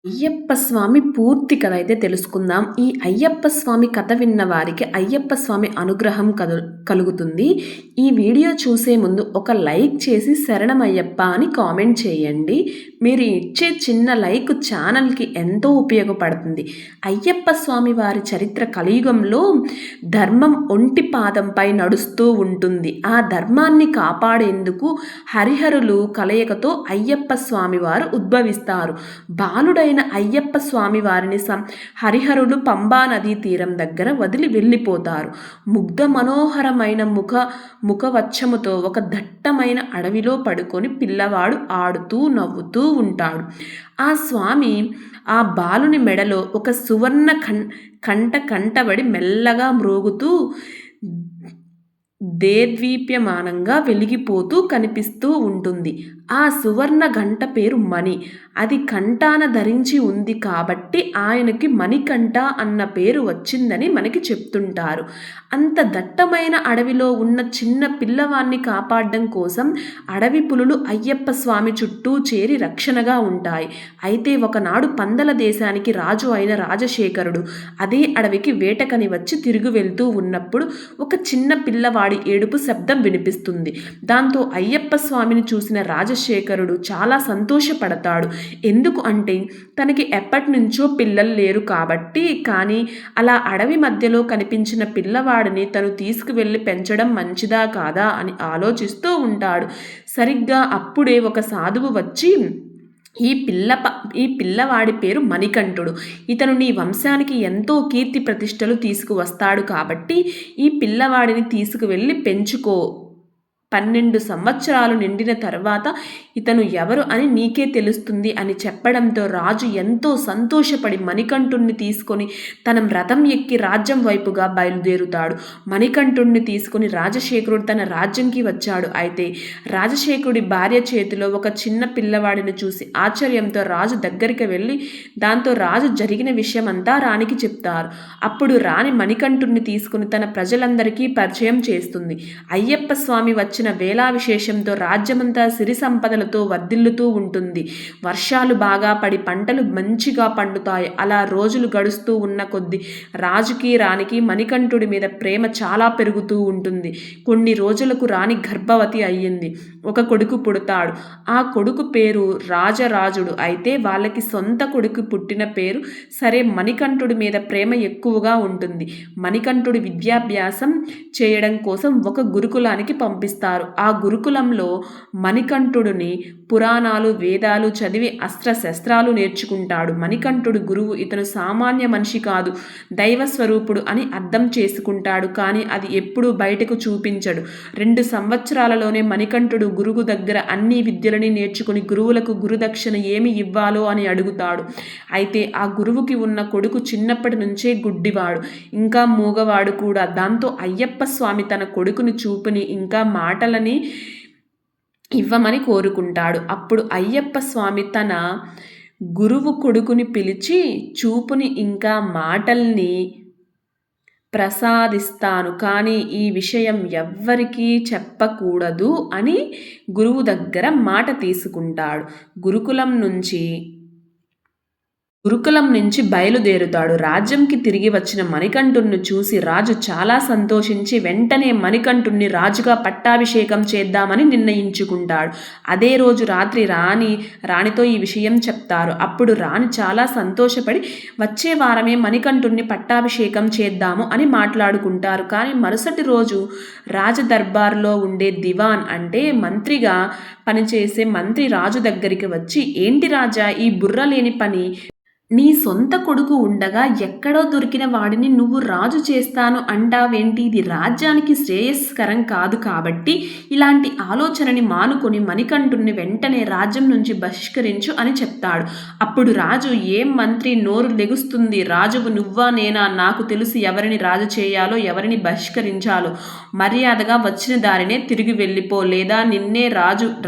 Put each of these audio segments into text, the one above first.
అయ్యప్ప స్వామి పూర్తి కథ అయితే తెలుసుకుందాం. ఈ అయ్యప్ప స్వామి కథ విన్న వారికి అయ్యప్ప స్వామి అనుగ్రహం కలుగుతుంది. ఈ వీడియో చూసే ముందు ఒక లైక్ చేసి శరణమయ్యప్ప అని కామెంట్ చేయండి. మీరు ఇచ్చే చిన్న లైక్ ఛానల్‌కి ఎంతో ఉపయోగపడుతుంది. అయ్యప్ప స్వామి వారి చరిత్ర కలియుగంలో ధర్మం ఒంటి పాదంపై నడుస్తూ ఉంటుంది. ఆ ధర్మాన్ని కాపాడేందుకు హరిహరులు కలయికతో అయ్యప్ప స్వామి వారు ఉద్భవిస్తారు. బాలుడైన అయ్యప్ప స్వామి వారిని హరిహరులు పంబా నదీ తీరం దగ్గర వదిలి వెళ్ళిపోతారు. ముగ్ధ మనోహరమైన ముఖవచ్చముతో ఒక దట్టమైన అడవిలో పడుకొని పిల్లవాడు ఆడుతూ నవ్వుతూ ఉంటాడు. ఆ స్వామి ఆ బాలుని మెడలో ఒక సువర్ణ కంటబడి మెల్లగా మ్రోగుతూ దేదీప్యమానంగా వెలిగిపోతూ కనిపిస్తూ ఉంటుంది. ఆ సువర్ణ గంట పేరు మణి. అది కంఠాన ధరించి ఉంది కాబట్టి ఆయనకి మణికంఠ అన్న పేరు వచ్చిందని మనకి చెప్తుంటారు. అంత దట్టమైన అడవిలో ఉన్న చిన్న పిల్లవాన్ని కాపాడడం కోసం అడవి పులులు అయ్యప్ప స్వామి చుట్టూ చేరి రక్షణగా ఉంటాయి. అయితే ఒకనాడు పందల దేశానికి రాజు అయిన రాజశేఖరుడు అదే అడవికి వేటకని వచ్చి తిరిగి వెళ్తూ ఉన్నప్పుడు ఒక చిన్న పిల్లవాడి ఏడుపు శబ్దం వినిపిస్తుంది. దాంతో అయ్యప్ప స్వామిని చూసిన రాజశేఖరుడు చాలా సంతోషపడతాడు. ఎందుకు అంటే తనకి ఎప్పటి నుంచో పిల్లలు లేరు కాబట్టి. కానీ అలా అడవి మధ్యలో కనిపించిన పిల్లవాడిని తను తీసుకువెళ్ళి పెంచడం మంచిదా కాదా అని ఆలోచిస్తూ ఉంటాడు. సరిగ్గా అప్పుడే ఒక సాధువు వచ్చి ఈ పిల్లవాడి పేరు మణికంఠుడు. ఇతను నీ వంశానికి ఎంతో కీర్తి ప్రతిష్టలు తీసుకువస్తాడు కాబట్టి ఈ పిల్లవాడిని తీసుకువెళ్ళి పెంచుకో. 12 సంవత్సరాలు నిండిన తర్వాత ఇతను ఎవరు అని నీకే తెలుస్తుంది అని చెప్పడంతో రాజు ఎంతో సంతోషపడి మణికంఠుణ్ణి తీసుకొని తన రథం ఎక్కి రాజ్యం వైపుగా బయలుదేరుతాడు. మణికంఠుణ్ణి తీసుకుని రాజశేఖరుడు తన రాజ్యంకి వచ్చాడు. అయితే రాజశేఖరుడి భార్య చేతిలో ఒక చిన్న పిల్లవాడిని చూసి ఆశ్చర్యంతో రాజు దగ్గరికి వెళ్ళి దాంతో రాజు జరిగిన విషయమంతా రాణికి చెప్తారు. అప్పుడు రాణి మణికంఠుణ్ణి తీసుకుని తన ప్రజలందరికీ పరిచయం చేస్తుంది. అయ్యప్ప స్వామి వచ్చిన వేళా విశేషంతో రాజ్యమంతా సిరి సంపదలతో వర్ధిల్లుతూ ఉంటుంది. వర్షాలు బాగా పడి పంటలు మంచిగా పండుతాయి. అలా రోజులు గడుస్తూ ఉన్న కొద్దీ రాజుకి రాణికి మణికంఠుడి మీద ప్రేమ చాలా పెరుగుతూ ఉంటుంది. కొన్ని రోజులకు రాణి గర్భవతి అయ్యింది. ఒక కొడుకు పుడతాడు. ఆ కొడుకు పేరు రాజరాజుడు. అయితే వాళ్ళకి సొంత కొడుకు పుట్టిన పేరు సరే మణికంఠుడి మీద ప్రేమ ఎక్కువగా ఉంటుంది. మణికంఠుడి విద్యాభ్యాసం చేయడం కోసం ఒక గురుకులానికి పంపిస్తారు. ఆ గురుకులంలో మణికంఠుడిని పురాణాలు వేదాలు చదివి అస్త్రశస్త్రాలు నేర్చుకుంటాడు. మణికంఠుడు గురువు ఇతను సామాన్య మనిషి కాదు, దైవ స్వరూపుడు అని అర్థం చేసుకుంటాడు. కానీ అది ఎప్పుడూ బయటకు చూపించడు. 2 సంవత్సరాలలోనే మణికంఠుడు గురువు దగ్గర అన్ని విద్యలని నేర్చుకుని గురువులకు గురుదక్షిణ ఏమి ఇవ్వాలో అని అడుగుతాడు. అయితే ఆ గురువుకి ఉన్న కొడుకు చిన్నప్పటి నుంచే గుడ్డివాడు, ఇంకా మూగవాడు కూడా. దాంతో అయ్యప్ప స్వామి తన కొడుకుని చూపుని ఇంకా మాటలని ఇవ్వమని కోరుకుంటాడు. అప్పుడు అయ్యప్ప స్వామి తన గురువు కొడుకుని పిలిచి చూపుని ఇంకా మాటల్ని ప్రసాదిస్తాను, కానీ ఈ విషయం ఎవ్వరికీ చెప్పకూడదు అని గురువు దగ్గర మాట తీసుకుంటాడు. గురుకులం నుంచి బయలుదేరుతాడు. రాజ్యంకి తిరిగి వచ్చిన మణికంఠుణ్ణి చూసి రాజు చాలా సంతోషించి వెంటనే మణికంఠుణ్ణి రాజుగా పట్టాభిషేకం చేద్దామని నిర్ణయించుకుంటాడు. అదే రోజు రాత్రి రాణితో ఈ విషయం చెప్తారు. అప్పుడు రాణి చాలా సంతోషపడి వచ్చే వారమే మణికంఠుణ్ణి పట్టాభిషేకం చేద్దాము అని మాట్లాడుకుంటారు. కానీ మరుసటి రోజు రాజదర్బార్లో ఉండే దివాన్ అంటే మంత్రిగా పనిచేసే మంత్రి రాజు దగ్గరికి వచ్చి, ఏంటి రాజా ఈ బుర్ర లేని పని? నీ సొంత కొడుకు ఉండగా ఎక్కడో దొరికిన వాడిని నువ్వు రాజు చేస్తాను అంటావేంటి? ఇది రాజ్యానికి శ్రేయస్కరం కాదు. కాబట్టి ఇలాంటి ఆలోచనని మానుకొని మణికంఠుణ్ణి వెంటనే రాజ్యం నుంచి బహిష్కరించు అని చెప్తాడు. అప్పుడు రాజు, ఏం మంత్రి నోరు లెగుస్తుంది? రాజువు నువ్వా నేనా? నాకు తెలుసు ఎవరిని రాజు చేయాలో ఎవరిని బహిష్కరించాలో. మర్యాదగా వచ్చిన దారినే తిరిగి వెళ్ళిపో, లేదా నిన్నే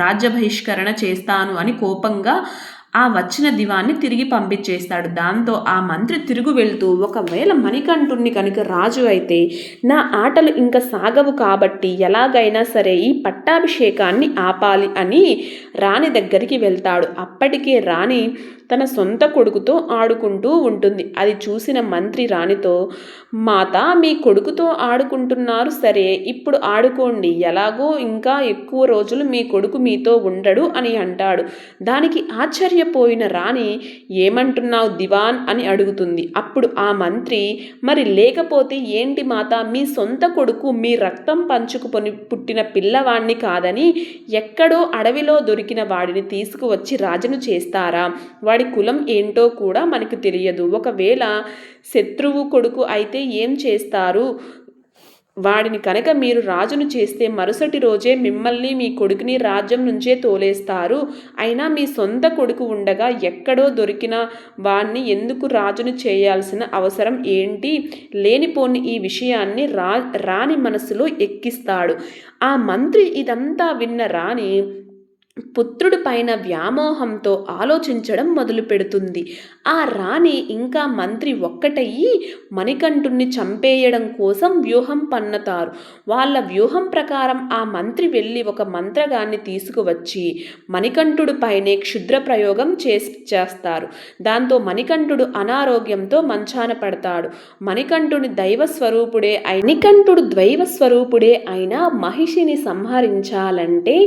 రాజ్య బహిష్కరణ చేస్తాను అని కోపంగా ఆ వచ్చిన దివాన్ని తిరిగి పంపించేస్తాడు. దాంతో ఆ మంత్రి తిరుగు వెళ్తూ, ఒకవేళ మణికంఠుణ్ణి కనుక రాజు అయితే నా ఆటలు ఇంకా సాగవు కాబట్టి ఎలాగైనా సరే ఈ పట్టాభిషేకాన్ని ఆపాలి అని రాణి దగ్గరికి వెళ్తాడు. అప్పటికే రాణి తన సొంత కొడుకుతో ఆడుకుంటూ ఉంటుంది. అది చూసిన మంత్రి రాణితో, మాత, మీ కొడుకుతో ఆడుకుంటున్నారు సరే, ఇప్పుడు ఆడుకోండి, ఎలాగో ఇంకా ఎక్కువ రోజులు మీ కొడుకు మీతో ఉండడు అని అంటాడు. దానికి ఆశ్చర్యపోయిన రాణి, ఏమంటున్నావు దివాన్ అని అడుగుతుంది. అప్పుడు ఆ మంత్రి, మరి లేకపోతే ఏంటి మాత, మీ సొంత కొడుకు మీ రక్తం పంచుకుని పుట్టిన పిల్లవాణ్ణి కాదని ఎక్కడో అడవిలో దొరికిన వాడిని తీసుకువచ్చి రాజును చేస్తారా? వాడి కులం ఏంటో కూడా మనకు తెలియదు. ఒకవేళ శత్రువు కొడుకు అయితే ఏం చేస్తారు? వాడిని కనుక మీరు రాజును చేస్తే మరుసటి రోజే మిమ్మల్ని మీ కొడుకుని రాజ్యం నుంచే తోలేస్తారు. అయినా మీ సొంత కొడుకు ఉండగా ఎక్కడో దొరికిన వాణ్ణి ఎందుకు రాజును చేయాల్సిన అవసరం ఏంటి? లేనిపోని ఈ విషయాన్ని రాణి మనసులో ఎక్కిస్తాడు. ఆ మంత్రి ఇదంతా విన్న రాణి పుత్రుడి పైన వ్యామోహంతో ఆలోచించడం మొదలు పెడుతుంది. ఆ రాణి ఇంకా మంత్రి ఒక్కటయ్యి మణికంఠుణ్ణి చంపేయడం కోసం వ్యూహం పన్నతారు. వాళ్ళ వ్యూహం ప్రకారం ఆ మంత్రి వెళ్ళి ఒక మంత్రగాన్ని తీసుకువచ్చి మణికంఠుడి పైనే క్షుద్ర ప్రయోగం చేస్తారు. దాంతో మణికంఠుడు అనారోగ్యంతో మంచాన పడతాడు. మణికంఠుడు దైవస్వరూపుడే అయినా మహిషిని సంహరించాలంటే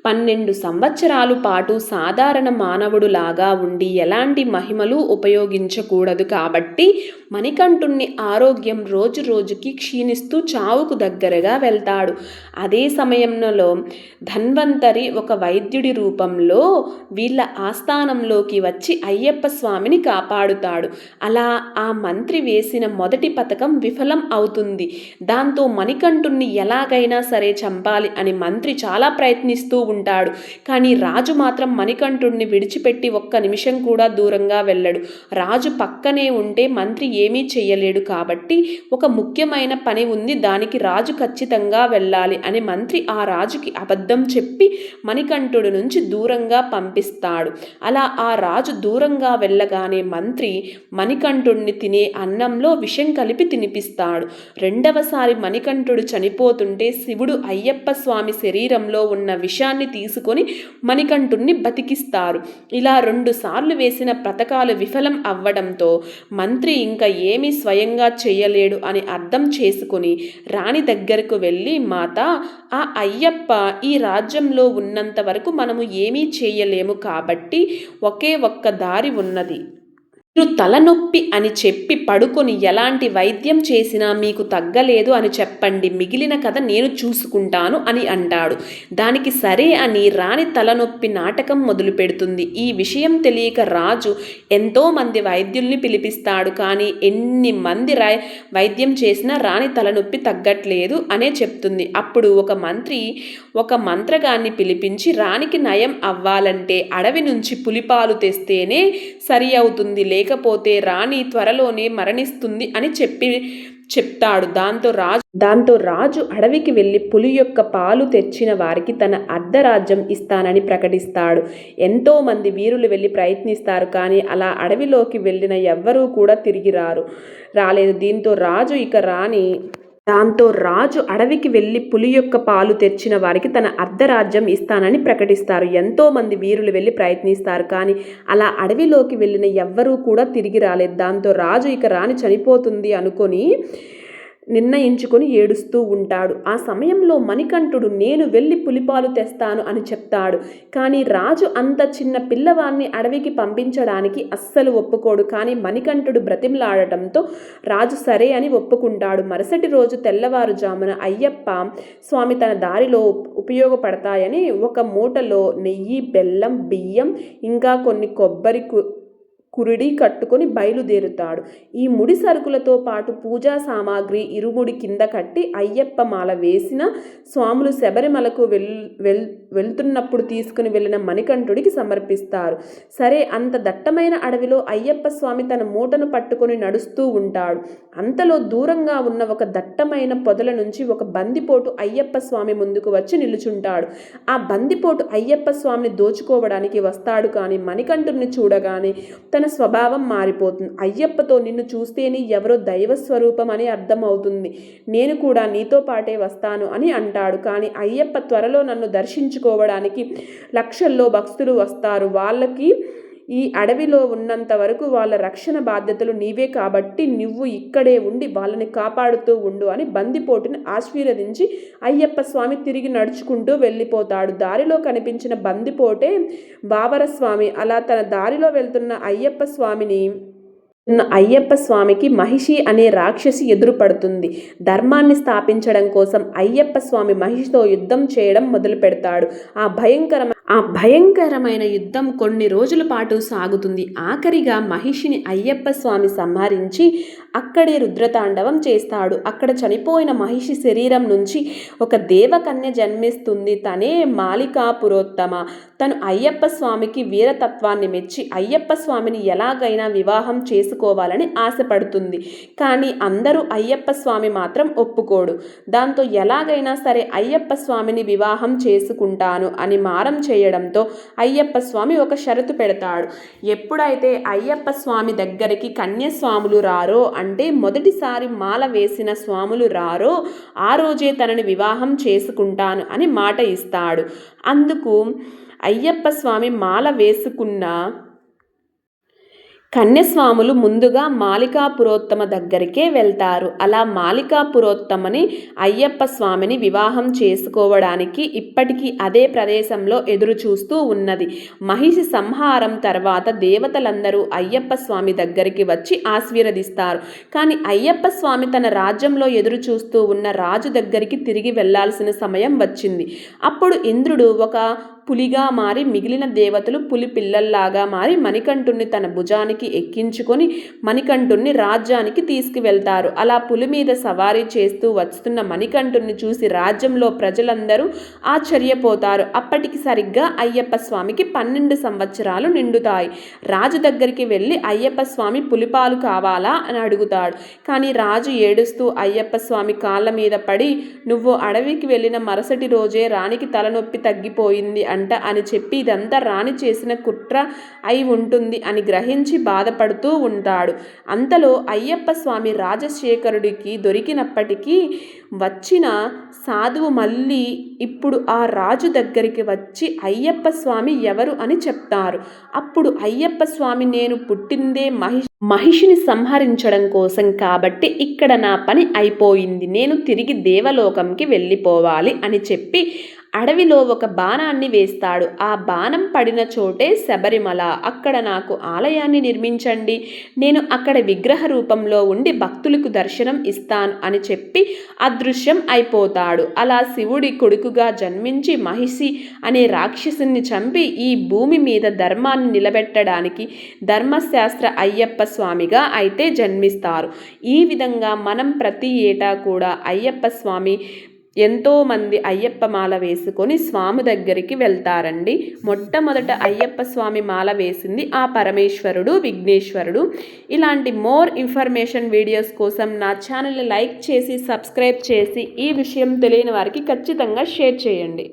12 సంవత్సరాల పాటు సాధారణ మానవుడు లాగా ఉండి ఎలాంటి మహిమలు ఉపయోగించకూడదు. కాబట్టి మణికంఠుని ఆరోగ్యం రోజు రోజుకి క్షీణిస్తూ చావుకు దగ్గరగా వెళ్తాడు. అదే సమయంలో ధన్వంతరి ఒక వైద్యుడి రూపంలో వీళ్ళ ఆస్థానంలోకి వచ్చి అయ్యప్ప స్వామిని కాపాడుతాడు. అలా ఆ మంత్రి వేసిన మొదటి పథకం విఫలం అవుతుంది. దాంతో మణికంఠుణ్ణి ఎలాగైనా సరే చంపాలి అని మంత్రి చాలా ప్రయత్నిస్తూ ఉంటాడు. కానీ రాజు మాత్రం మణికంఠుణ్ణి విడిచిపెట్టి ఒక్క నిమిషం కూడా దూరంగా వెళ్ళడు. రాజు పక్కనే ఉంటే మంత్రి ఏమీ చెయ్యలేడు. కాబట్టి ఒక ముఖ్యమైన పని ఉంది, దానికి రాజు ఖచ్చితంగా వెళ్ళాలి అని మంత్రి ఆ రాజుకి అబద్ధం చెప్పి మణికంఠుడి నుంచి దూరంగా పంపిస్తాడు. అలా ఆ రాజు దూరంగా వెళ్ళగానే మంత్రి మణికంఠుడిని తినే అన్నంలో విషం కలిపి తినిపిస్తాడు. రెండవసారి మణికంఠుడు చనిపోతుంటే శివుడు అయ్యప్ప స్వామి శరీరంలో ఉన్న విషాన్ని తీసుకొని మణికంఠుణ్ణి బతికిస్తారు. ఇలా 2 సార్లు వేసిన పథకాలు విఫలం అవ్వడంతో మంత్రి ఇంకా ఏమీ స్వయంగా చెయ్యలేడు అని అర్థం చేసుకుని రాణి దగ్గరకు వెళ్ళి, మాత, ఆ అయ్యప్ప ఈ రాజ్యంలో ఉన్నంత వరకు మనము ఏమీ చేయలేము. కాబట్టి ఒకే ఒక్క దారి ఉన్నది. మీరు తలనొప్పి అని చెప్పి పడుకొని ఎలాంటి వైద్యం చేసినా మీకు తగ్గలేదు అని చెప్పండి. మిగిలిన కథ నేను చూసుకుంటాను అని అంటాడు. దానికి సరే అని రాణి తలనొప్పి నాటకం మొదలు పెడుతుంది. ఈ విషయం తెలియక రాజు ఎంతోమంది వైద్యుల్ని పిలిపిస్తాడు. కానీ ఎన్ని మంది వైద్యం చేసినా రాణి తలనొప్పి తగ్గట్లేదు అనే చెప్తుంది. అప్పుడు ఒక మంత్రగాన్ని పిలిపించి, రాణికి నయం అవ్వాలంటే అడవి నుంచి పులిపాలు తెస్తేనే సరి అవుతుంది, లేకపోతే రాణి త్వరలోనే మరణిస్తుంది అని చెప్తాడు. దాంతో రాజు అడవికి వెళ్ళి పులి యొక్క పాలు తెచ్చిన వారికి తన అర్ధరాజ్యం ఇస్తానని ప్రకటిస్తాడు. ఎంతో మంది వీరులు వెళ్ళి ప్రయత్నిస్తారు. కానీ అలా అడవిలోకి వెళ్ళిన ఎవ్వరూ కూడా తిరిగి రాలేదు. దాంతో రాజు అడవికి వెళ్ళి పులి యొక్క పాలు తెచ్చిన వారికి తన అర్ధరాజ్యం ఇస్తానని ప్రకటిస్తారు. ఎంతో మంది వీరులు వెళ్ళి ప్రయత్నిస్తారు. కానీ అలా అడవిలోకి వెళ్ళిన ఎవ్వరూ కూడా తిరిగి రాలేదు. దాంతో రాజు ఇక రాణి చనిపోతుంది అనుకొని నిర్ణయించుకొని ఏడుస్తూ ఉంటాడు. ఆ సమయంలో మణికంఠుడు, నేను వెళ్ళి పులిపాలు తెస్తాను అని చెప్తాడు. కానీ రాజు అంత చిన్న పిల్లవాన్ని అడవికి పంపించడానికి అస్సలు ఒప్పుకోడు. కానీ మణికంఠుడు బ్రతిమలాడటంతో రాజు సరే అని ఒప్పుకుంటాడు. మరుసటి రోజు తెల్లవారుజామున అయ్యప్ప స్వామి తన దారిలో ఉపయోగపడతాయని ఒక మూటలో నెయ్యి, బెల్లం, బియ్యం, ఇంకా కొన్ని కొబ్బరి కురిడి కట్టుకొని బయలుదేరుతాడు. ఈ ముడి సరుకులతో పాటు పూజా సామాగ్రి ఇరుముడి కింద కట్టి అయ్యప్ప మాల వేసిన స్వాములు శబరిమలకు వెళ్తున్నప్పుడు తీసుకుని వెళ్ళిన మణికంఠుడికి సమర్పిస్తారు. సరే, అంత దట్టమైన అడవిలో అయ్యప్ప స్వామి తన మూటను పట్టుకొని నడుస్తూ ఉంటాడు. అంతలో దూరంగా ఉన్న ఒక దట్టమైన పొదల నుంచి ఒక బందిపోటు అయ్యప్ప స్వామి ముందుకు వచ్చి నిలుచుంటాడు. ఆ బందిపోటు అయ్యప్ప స్వామిని దోచుకోవడానికి వస్తాడు. కానీ మణికంఠుడిని చూడగానే తన స్వభావం మారిపోతుంది. అయ్యప్పతో, నిన్ను చూస్తేనే ఎవరో దైవ స్వరూపం అని అర్థం అవుతుంది, నేను కూడా నీతో పాటే వస్తాను అని అంటాడు. కానీ అయ్యప్ప, త్వరలో నన్ను దర్శించుకోవడానికి లక్షల్లో భక్తులు వస్తారు, వాళ్ళకి ఈ అడవిలో ఉన్నంత వరకు వాళ్ళ రక్షణ బాధ్యతలు నీవే కాబట్టి నువ్వు ఇక్కడే ఉండి వాళ్ళని కాపాడుతూ ఉండు అని బందిపోటుని ఆశీర్వదించి అయ్యప్ప స్వామి తిరిగి నడుచుకుంటూ వెళ్ళిపోతాడు. దారిలో కనిపించిన బందిపోటే బావరస్వామి. అలా తన దారిలో వెళ్తున్న అయ్యప్ప స్వామికి మహిషి అనే రాక్షసి ఎదురుపడుతుంది. ధర్మాన్ని స్థాపించడం కోసం అయ్యప్ప స్వామి మహిషితో యుద్ధం చేయడం మొదలు పెడతాడు. ఆ భయంకరమైన యుద్ధం కొన్ని రోజుల పాటు సాగుతుంది. ఆఖరిగా మహిషిని అయ్యప్ప స్వామి సంహరించి అక్కడే రుద్రతాండవం చేస్తాడు. అక్కడ చనిపోయిన మహిషి శరీరం నుంచి ఒక దేవకన్య జన్మిస్తుంది. తనే మాలికాపురోత్తమ. తను అయ్యప్ప స్వామికి వీరతత్వాన్ని మెచ్చి అయ్యప్ప స్వామిని ఎలాగైనా వివాహం చేసుకోవాలని ఆశపడుతుంది. కానీ అందరూ అయ్యప్ప స్వామి మాత్రం ఒప్పుకోడు. దాంతో ఎలాగైనా సరే అయ్యప్ప స్వామిని వివాహం చేసుకుంటాను అని మారం చేయడంతో అయ్యప్ప స్వామి ఒక షరతు పెడతాడు. ఎప్పుడైతే అయ్యప్ప స్వామి దగ్గరికి కన్యస్వాములు రారో, అంటే మొదటిసారి మాల వేసిన స్వాములు రారో, ఆ రోజే తనని వివాహం చేసుకుంటాను అని మాట ఇస్తాడు. అందుకు అయ్యప్ప స్వామి మాల వేసుకున్న కన్యస్వాములు ముందుగా మాలికాపురోత్తమ దగ్గరికే వెళ్తారు. అలా మాలికాపురోత్తమని అయ్యప్ప స్వామిని వివాహం చేసుకోవడానికి ఇప్పటికీ అదే ప్రదేశంలో ఎదురు చూస్తూ ఉన్నది. మహిషి సంహారం తర్వాత దేవతలందరూ అయ్యప్ప స్వామి దగ్గరికి వచ్చి ఆశీర్వదిస్తారు. కానీ అయ్యప్ప స్వామి తన రాజ్యంలో ఎదురు చూస్తూ ఉన్న రాజు దగ్గరికి తిరిగి వెళ్లాల్సిన సమయం వచ్చింది. అప్పుడు ఇంద్రుడు ఒక పులిగా మారి మిగిలిన దేవతలు పులి పిల్లల్లాగా మారి మణికంఠుణ్ణి తన భుజానికి ఎక్కించుకొని మణికంఠుణ్ణి రాజ్యానికి తీసుకువెళ్తారు. అలా పులి మీద సవారీ చేస్తూ వస్తున్న మణికంఠుణ్ణి చూసి రాజ్యంలో ప్రజలందరూ ఆశ్చర్యపోతారు. అప్పటికి సరిగ్గా అయ్యప్ప స్వామికి 12 సంవత్సరాలు నిండుతాయి. రాజు దగ్గరికి వెళ్ళి అయ్యప్ప స్వామి పులిపాలు కావాలా అని అడుగుతాడు. కానీ రాజు ఏడుస్తూ అయ్యప్ప స్వామి కాళ్ళ మీద పడి, నువ్వు అడవికి వెళ్ళిన మరుసటి రోజే రాణికి తలనొప్పి తగ్గిపోయింది అని చెప్పి ఇదంతా రాణి చేసిన కుట్ర అయి ఉంటుంది అని గ్రహించి బాధపడుతూ ఉంటాడు. అంతలో అయ్యప్ప స్వామి రాజశేఖరుడికి దొరికినప్పటికీ వచ్చిన సాధువు మళ్ళీ ఇప్పుడు ఆ రాజు దగ్గరికి వచ్చి అయ్యప్ప స్వామి ఎవరు అని చెప్తారు. అప్పుడు అయ్యప్ప స్వామి, నేను పుట్టిందే మహిషిని సంహరించడం కోసం కాబట్టి ఇక్కడ నా పని అయిపోయింది, నేను తిరిగి దేవలోకంకి వెళ్ళిపోవాలి అని చెప్పి అడవిలో ఒక బాణాన్ని వేస్తాడు. ఆ బాణం పడిన చోటే శబరిమల. అక్కడ నాకు ఆలయాన్ని నిర్మించండి, నేను అక్కడ విగ్రహ రూపంలో ఉండి భక్తులకు దర్శనం ఇస్తాను అని చెప్పి అదృశ్యం అయిపోతాడు. అలా శివుడి కొడుకుగా జన్మించి మహిషి అనే రాక్షసుని చంపి ఈ భూమి మీద ధర్మాన్ని నిలబెట్టడానికి ధర్మశాస్త్ర అయ్యప్ప స్వామిగా అయితే జన్మిస్తారు. ఈ విధంగా మనం ప్రతి ఏటా కూడా అయ్యప్ప స్వామి ఎంతోమంది అయ్యప్ప మాల వేసుకొని స్వామి దగ్గరికి వెళ్తారండి. మొట్టమొదట అయ్యప్ప స్వామి మాల వేసింది ఆ పరమేశ్వరుడు, విఘ్నేశ్వరుడు. ఇలాంటి మోర్ ఇన్ఫర్మేషన్ వీడియోస్ కోసం నా ఛానల్ని లైక్ చేసి సబ్స్క్రైబ్ చేసి ఈ విషయం తెలియని వారికి ఖచ్చితంగా షేర్ చేయండి.